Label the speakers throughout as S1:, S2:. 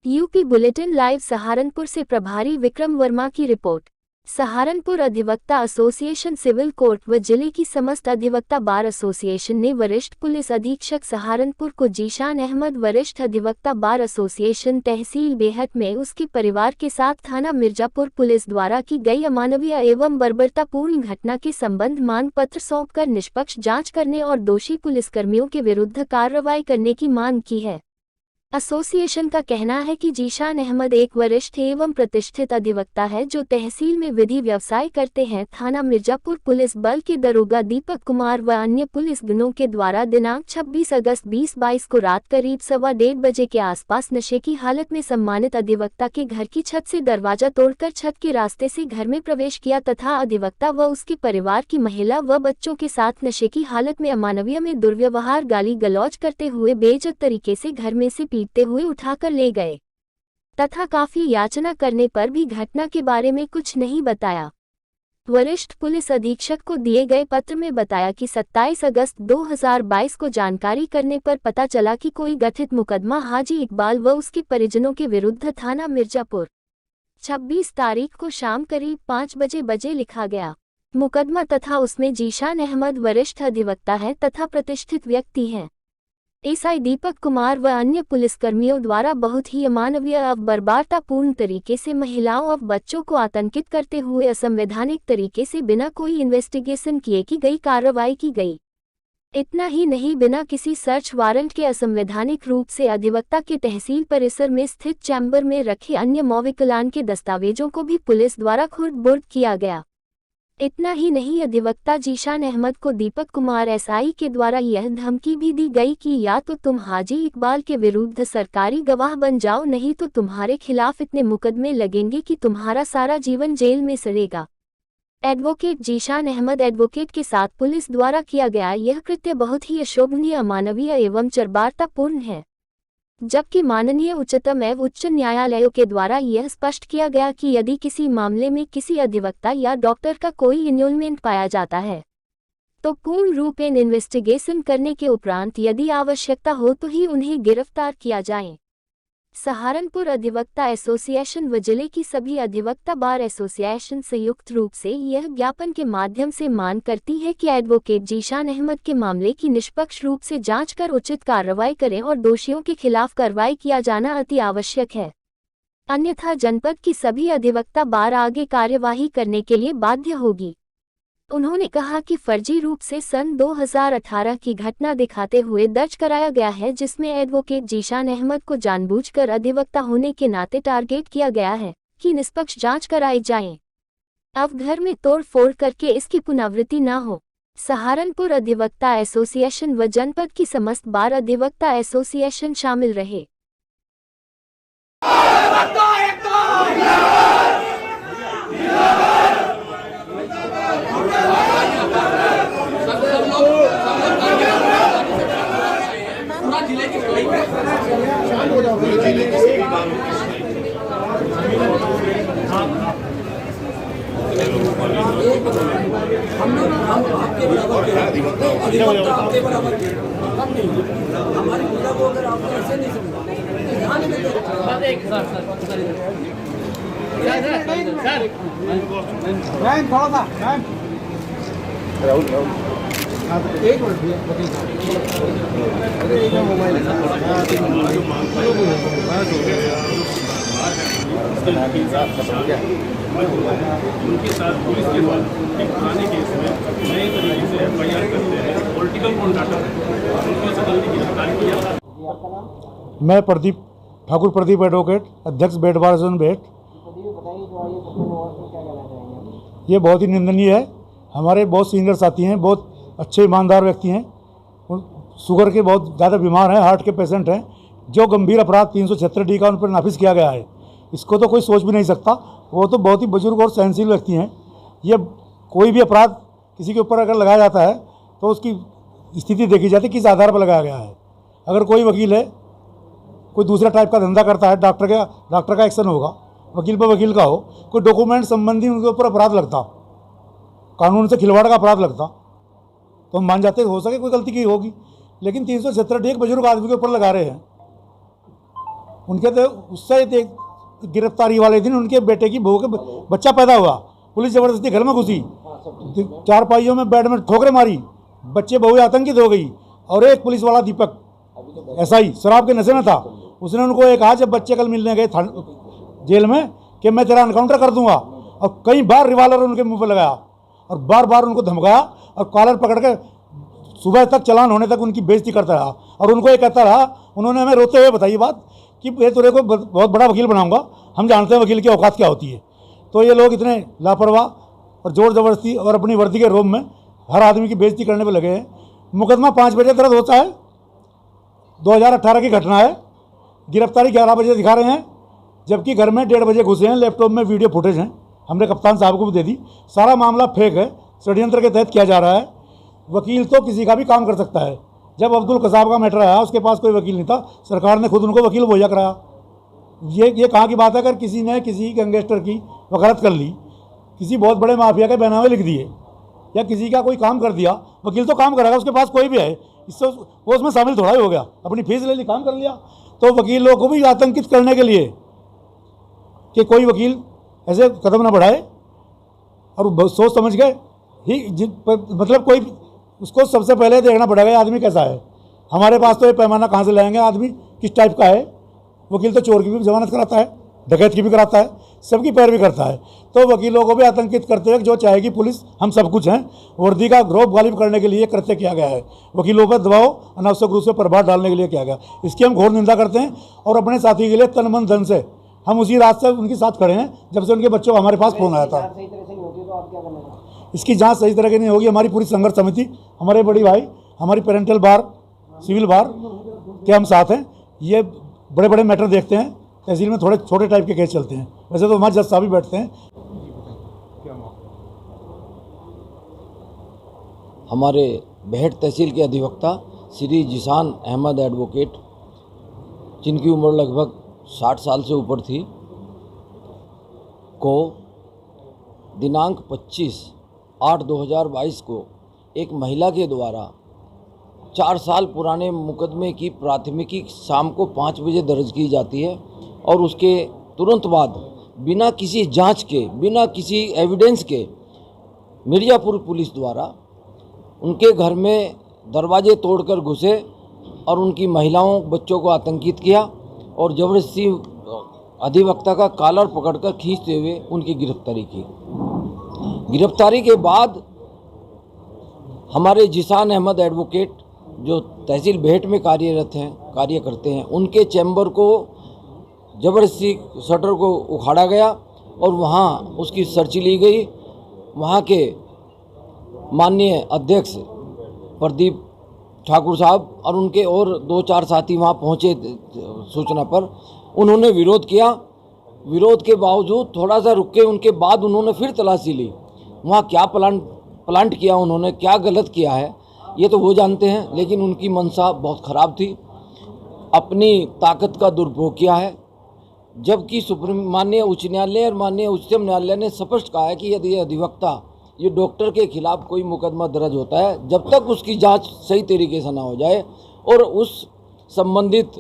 S1: UP bulletin live Saharanpur से प्रभारी विक्रम वर्मा की रिपोर्ट। सहारनपुर अधिवक्ता एसोसिएशन सिविल कोर्ट व जिले की समस्त अधिवक्ता बार एसोसिएशन ने वरिष्ठ पुलिस अधीक्षक सहारनपुर को जीशान अहमद वरिष्ठ अधिवक्ता बार एसोसिएशन तहसील बेहट में उसके परिवार के साथ थाना मिर्जापुर पुलिस द्वारा की गई अमानवीय एवं बर्बरतापूर्ण घटना के संबंध मांग पत्र सौंपकर निष्पक्ष जाँच करने और दोषी पुलिसकर्मियों के विरुद्ध कार्रवाई करने की मांग की है। एसोसिएशन का कहना है कि जीशान अहमद एक वरिष्ठ एवं प्रतिष्ठित अधिवक्ता है जो तहसील में विधि व्यवसाय करते हैं। थाना मिर्जापुर पुलिस बल के दरोगा दीपक कुमार व अन्य पुलिस गणों के द्वारा दिनांक 26 अगस्त 2022 को रात करीब 1:15 बजे के आसपास नशे की हालत में सम्मानित अधिवक्ता के घर की छत से दरवाजा तोड़कर छत के रास्ते से घर में प्रवेश किया तथा अधिवक्ता व उसके परिवार की महिला व बच्चों के साथ नशे की हालत में अमानवीय में दुर्व्यवहार गाली गलौज करते हुए बेइज्जत तरीके से घर में से पीटते हुए उठाकर ले गए तथा काफी याचना करने पर भी घटना के बारे में कुछ नहीं बताया। वरिष्ठ पुलिस अधीक्षक को दिए गए पत्र में बताया कि 27 अगस्त 2022 को जानकारी करने पर पता चला कि कोई गठित मुकदमा हाजी इकबाल व उसके परिजनों के विरुद्ध थाना मिर्जापुर 26 तारीख को शाम करीब 5 बजे लिखा गया मुकदमा तथा उसमें जीशान अहमद वरिष्ठ अधिवक्ता है तथा प्रतिष्ठित व्यक्ति हैं। एसआई दीपक कुमार व अन्य पुलिसकर्मियों द्वारा बहुत ही अमानवीय और बर्बरतापूर्ण तरीके से महिलाओं और बच्चों को आतंकित करते हुए असंवैधानिक तरीके से बिना कोई इन्वेस्टिगेशन किए की गई कार्रवाई की गई। इतना ही नहीं, बिना किसी सर्च वारंट के असंवैधानिक रूप से अधिवक्ता के तहसील परिसर में स्थित चैम्बर में रखे अन्य मौविकलान के दस्तावेजों को भी पुलिस द्वारा खुर्द-बुर्द किया गया। इतना ही नहीं, अधिवक्ता जीशान अहमद को दीपक कुमार एसआई के द्वारा यह धमकी भी दी गई कि या तो तुम हाजी इकबाल के विरुद्ध सरकारी गवाह बन जाओ, नहीं तो तुम्हारे खिलाफ इतने मुकदमे लगेंगे कि तुम्हारा सारा जीवन जेल में सड़ेगा। एडवोकेट जीशान अहमद एडवोकेट के साथ पुलिस द्वारा किया गया यह कृत्य बहुत ही अशोभनीय, अमानवीय एवं बर्बरतापूर्ण है, जबकि माननीय उच्चतम एवं उच्च न्यायालयों के द्वारा यह स्पष्ट किया गया कि यदि किसी मामले में किसी अधिवक्ता या डॉक्टर का कोई इन्वॉल्वमेंट पाया जाता है तो पूर्ण रूपेण इन्वेस्टिगेशन करने के उपरांत यदि आवश्यकता हो तो ही उन्हें गिरफ्तार किया जाए। सहारनपुर अधिवक्ता एसोसिएशन व जिले की सभी अधिवक्ता बार एसोसिएशन संयुक्त रूप से यह ज्ञापन के माध्यम से मांग करती है कि एडवोकेट जीशान अहमद के मामले की निष्पक्ष रूप से जांच कर उचित कार्रवाई करें और दोषियों के खिलाफ कार्रवाई किया जाना अति आवश्यक है, अन्यथा जनपद की सभी अधिवक्ता बार आगे कार्यवाही करने के लिए बाध्य होगी। उन्होंने कहा कि फर्जी रूप से सन 2018 की घटना दिखाते हुए दर्ज कराया गया है जिसमें एडवोकेट जीशान अहमद को जानबूझकर अधिवक्ता होने के नाते टारगेट किया गया है कि निष्पक्ष जांच कराई जाए, अब घर में तोड़-फोड़ करके इसकी पुनरावृत्ति न हो। सहारनपुर अधिवक्ता एसोसिएशन व जनपद की समस्त बार अधिवक्ता एसोसिएशन शामिल रहे।
S2: हम आपके बराबर आपके बराबर हमारी पूजा को अगर आपको ऐसे नहीं एक मोबाइल
S3: उनके साथ पुलिस के बाद एक पुराने केस में नए तरीके से एफआईआर करते हैं, पॉलिटिकल कॉन्ट्रैक्टर है, उनके से गलती की गिरफ्तारी किया।
S4: मैं प्रदीप ठाकुर प्रदीप एडवोकेट अध्यक्ष बेट बार जोन बेट। ये बहुत ही निंदनीय है। हमारे बहुत सीनियर साथी हैं, बहुत अच्छे ईमानदार व्यक्ति हैं, शुगर के बहुत ज़्यादा बीमार हैं, हार्ट के पेशेंट हैं। जो गंभीर अपराध 376D का उन पर नाफिज किया गया है, इसको तो कोई सोच भी नहीं सकता। वो तो बहुत ही बुजुर्ग और सहनशील व्यक्ति हैं। ये कोई भी अपराध किसी के ऊपर अगर लगाया जाता है तो उसकी स्थिति देखी जाती है किस आधार पर लगाया गया है। अगर कोई वकील है, कोई दूसरा टाइप का धंधा करता है, डॉक्टर का एक्शन होगा, वकील पर वकील का हो, कोई डॉक्यूमेंट संबंधी उनके ऊपर अपराध लगता, कानून से खिलवाड़ का अपराध लगता, तो हम मान जाते हो सके कोई गलती की होगी। लेकिन 376D एक बुजुर्ग आदमी के ऊपर लगा रहे हैं, उनके तो उससे गिरफ्तारी वाले दिन उनके बेटे की बहू के बच्चा पैदा हुआ, पुलिस ज़बरदस्ती घर में घुसी, चारपाइयों में बेड में ठोकरें मारी, बच्चे बहू आतंकित हो गई। और एक पुलिस वाला दीपक SI शराब के नशे में था, उसने उनको एक कहा जब बच्चे कल मिलने गए जेल में कि मैं तेरा एनकाउंटर कर दूंगा, और कई बार रिवाल्वर उनके मुंह पर लगाया और बार बार उनको धमकाया और कॉलर पकड़ के सुबह तक चालान होने तक उनकी बेइज्जती करता रहा। और उनको ये कहता रहा, उन्होंने हमें रोते हुए बताई बात कि ये तेरे को बहुत बड़ा वकील बनाऊंगा, हम जानते हैं वकील की औकात क्या होती है। तो ये लोग इतने लापरवाह और जोर ज़बरदस्ती और अपनी वर्दी के रोब में हर आदमी की बेइज्जती करने पर लगे हैं। मुकदमा 5 बजे दर्ज होता है, 2018 की घटना है, गिरफ्तारी 11 बजे दिखा रहे हैं, जबकि घर में 1:30 बजे घुसे हैं। लैपटॉप में वीडियो फुटेज हैं, हमने कप्तान साहब को भी दे दी। सारा मामला फेक है, षड्यंत्र के तहत किया जा रहा है। वकील तो किसी का भी काम कर सकता है। जब अब्दुल कसाब का मैटर आया उसके पास कोई वकील नहीं था, सरकार ने खुद उनको वकील मुहैया कराया। ये कहाँ की बात है, अगर किसी ने किसी गैंगस्टर की वकालत कर ली, किसी बहुत बड़े माफिया के बैनामे लिख दिए या किसी का कोई काम कर दिया, वकील तो काम करेगा, उसके पास कोई भी है, इससे वो उसमें शामिल थोड़ा ही हो गया, अपनी फीस ले ली, काम कर लिया। तो वकीलों को भी आतंकित करने के लिए कि कोई वकील ऐसे कदम ना बढ़ाए और सोच समझ के ही मतलब कोई उसको सबसे पहले देखना पड़ेगा आदमी कैसा है। हमारे पास तो ये पैमाना कहाँ से लाएंगे, आदमी किस टाइप का है। वकील तो चोर की भी जमानत कराता है, डकैत की भी कराता है, सबकी पैरवी करता है। तो वकीलों को भी आतंकित करते हुए जो चाहेगी पुलिस, हम सब कुछ हैं, वर्दी का ग्रोह गालिब करने के लिए कृत्य किया गया है। वकीलों पर दबाव अनावश्यक रूप से प्रभाव डालने के लिए किया गया, इसकी हम घोर निंदा करते हैं। और अपने साथी के लिए तन मन धन से हम उसी रात से उनके साथ खड़े हैं जब से उनके बच्चों का हमारे पास फोन आया था। इसकी जांच सही तरह की नहीं होगी, हमारी पूरी संघर्ष समिति, हमारे बड़ी भाई, हमारी पेरेंटल बार, सिविल बार के हम साथ हैं। ये बड़े बड़े मैटर देखते हैं, तहसील में थोड़े छोटे टाइप के केस चलते हैं, वैसे तो हमारे जज साहब भी बैठते हैं।
S2: हमारे बेहट तहसील के अधिवक्ता श्री जिसान अहमद एडवोकेट, जिनकी उम्र लगभग 60 साल से ऊपर थी, को दिनांक 25/8/2022 को एक महिला के द्वारा 4 साल पुराने मुकदमे की प्राथमिकी शाम को 5 बजे दर्ज की जाती है और उसके तुरंत बाद बिना किसी जांच के, बिना किसी एविडेंस के मिर्ज़ापुर पुलिस द्वारा उनके घर में दरवाजे तोड़कर घुसे और उनकी महिलाओं बच्चों को आतंकित किया और ज़बरदस्ती अधिवक्ता का कॉलर पकड़कर खींचते हुए उनकी गिरफ्तारी की। गिरफ्तारी के बाद हमारे जिसान अहमद एडवोकेट, जो तहसील बेहट में कार्य करते हैं, उनके चैम्बर को ज़बरदस्ती शटर को उखाड़ा गया और वहाँ उसकी सर्च ली गई। वहाँ के माननीय अध्यक्ष प्रदीप ठाकुर साहब और उनके और 2-4 साथी वहाँ पहुँचे सूचना पर। उन्होंने विरोध किया, विरोध के बावजूद थोड़ा सा रुके, उनके बाद उन्होंने फिर तलाशी ली। वहाँ क्या प्लांट किया उन्होंने, क्या गलत किया है ये तो वो जानते हैं, लेकिन उनकी मंशा बहुत ख़राब थी, अपनी ताकत का दुरुपयोग किया है। जबकि माननीय उच्च न्यायालय और माननीय उच्चतम न्यायालय ने स्पष्ट कहा है कि यदि अधिवक्ता ये डॉक्टर के खिलाफ कोई मुकदमा दर्ज होता है, जब तक उसकी जांच सही तरीके से ना हो जाए और उस संबंधित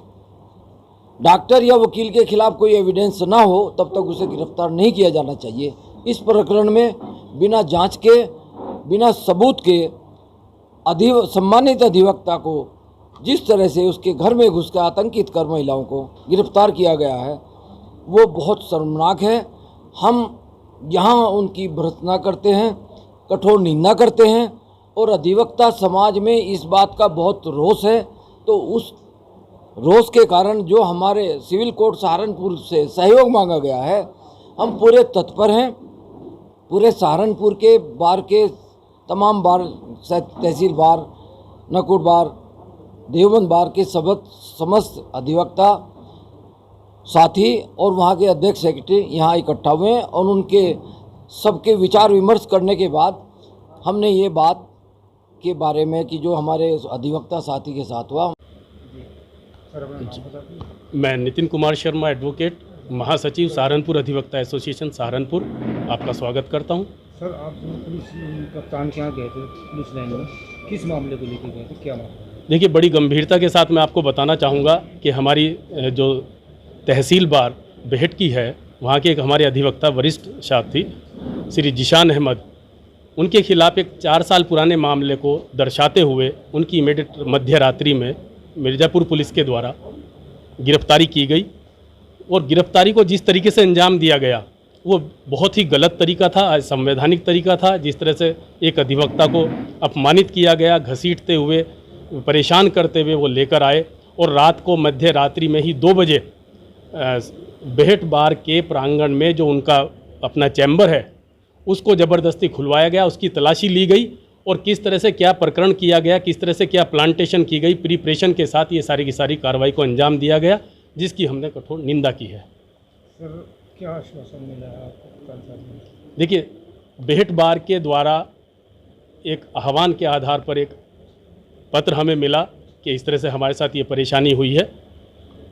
S2: डॉक्टर या वकील के खिलाफ कोई एविडेंस ना हो, तब तक उसे गिरफ्तार नहीं किया जाना चाहिए। इस प्रकरण में बिना जांच के, बिना सबूत के सम्मानित अधिवक्ता को जिस तरह से उसके घर में घुसकर आतंकित कर महिलाओं को गिरफ्तार किया गया है, वो बहुत शर्मनाक है। हम यहाँ उनकी भर्त्सना करते हैं, कठोर निंदा करते हैं और अधिवक्ता समाज में इस बात का बहुत रोष है। तो उस रोष के कारण जो हमारे सिविल कोर्ट सहारनपुर से सहयोग मांगा गया है, हम पूरे तत्पर हैं। पूरे सहारनपुर के बार के तमाम बार, तहसील बार, नकुट बार, देवबंद बार के समस्त अधिवक्ता साथी और वहाँ के अध्यक्ष सेक्रेटरी यहाँ इकट्ठा हुए हैं और उनके सबके विचार विमर्श करने के बाद हमने ये बात के बारे में कि जो हमारे अधिवक्ता साथी के साथ हुआ।
S3: मैं नितिन कुमार शर्मा एडवोकेट, महासचिव सहारनपुर अधिवक्ता एसोसिएशन सहारनपुर, आपका स्वागत करता हूं।
S5: सर, आप पुलिस कप्तान के यहाँ गए थे पुलिस लाइन में, किस मामले को लेकर गए थे, क्या मामला?
S3: देखिए, बड़ी गंभीरता के साथ मैं आपको बताना चाहूँगा कि हमारी जो तहसील बार बेहट की है, वहाँ के एक हमारे अधिवक्ता वरिष्ठ साथी श्री जिशान अहमद, उनके खिलाफ एक 4 साल पुराने मामले को दर्शाते हुए उनकी इमीडिएट मध्य रात्रि में मिर्ज़ापुर पुलिस के द्वारा गिरफ्तारी की गई। और गिरफ्तारी को जिस तरीके से अंजाम दिया गया वो बहुत ही गलत तरीका था, असंवैधानिक तरीका था। जिस तरह से एक अधिवक्ता को अपमानित किया गया, घसीटते हुए, परेशान करते हुए वो लेकर आए और रात को मध्य रात्रि में ही 2 बजे बेहट बार के प्रांगण में जो उनका अपना चैम्बर है उसको ज़बरदस्ती खुलवाया गया, उसकी तलाशी ली गई और किस तरह से क्या प्रकरण किया गया, किस तरह से क्या प्लांटेशन की गई, प्रिपरेशन के साथ ये सारी की सारी कार्रवाई को अंजाम दिया गया, जिसकी हमने कठोर निंदा की है।
S5: सर क्या आश्वासन मिला है आपको?
S3: देखिए, बेहट बार के द्वारा एक आह्वान के आधार पर एक पत्र हमें मिला कि इस तरह से हमारे साथ ये परेशानी हुई है,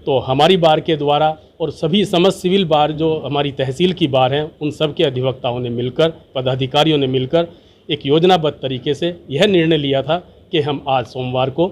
S3: तो हमारी बार के द्वारा और सभी समस्त सिविल बार जो हमारी तहसील की बार हैं उन सब के अधिवक्ताओं ने मिलकर, पदाधिकारियों ने मिलकर एक योजनाबद्ध तरीके से यह निर्णय लिया था कि हम आज सोमवार को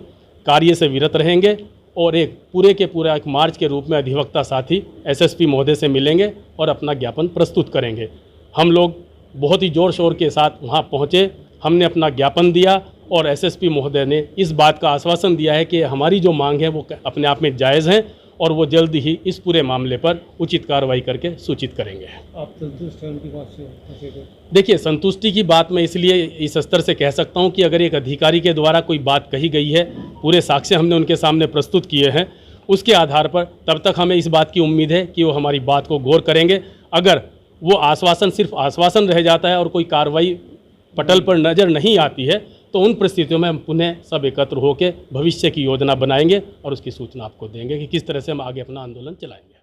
S3: कार्य से विरत रहेंगे और एक पूरे के पूरा एक मार्च के रूप में अधिवक्ता साथी एसएसपी महोदय से मिलेंगे और अपना ज्ञापन प्रस्तुत करेंगे। हम लोग बहुत ही ज़ोर शोर के साथ वहाँ पहुँचे, हमने अपना ज्ञापन दिया और एसएसपी महोदय ने इस बात का आश्वासन दिया है कि हमारी जो मांग है वो अपने आप में जायज़ हैं और वो जल्द ही इस पूरे मामले पर उचित कार्रवाई करके सूचित करेंगे।
S5: आप संतुष्ट हैं उनकी बात से?
S3: देखिए, संतुष्टि की बात मैं इसलिए इस स्तर से कह सकता हूं कि अगर एक अधिकारी के द्वारा कोई बात कही गई है, पूरे साक्ष्य हमने उनके सामने प्रस्तुत किए हैं, उसके आधार पर तब तक हमें इस बात की उम्मीद है कि वो हमारी बात को गौर करेंगे। अगर वो आश्वासन सिर्फ आश्वासन रह जाता है और कोई कार्रवाई पटल पर नज़र नहीं आती है तो उन परिस्थितियों में हम पुनः सब एकत्र होकर भविष्य की योजना बनाएंगे और उसकी सूचना आपको देंगे कि किस तरह से हम आगे अपना आंदोलन चलाएंगे।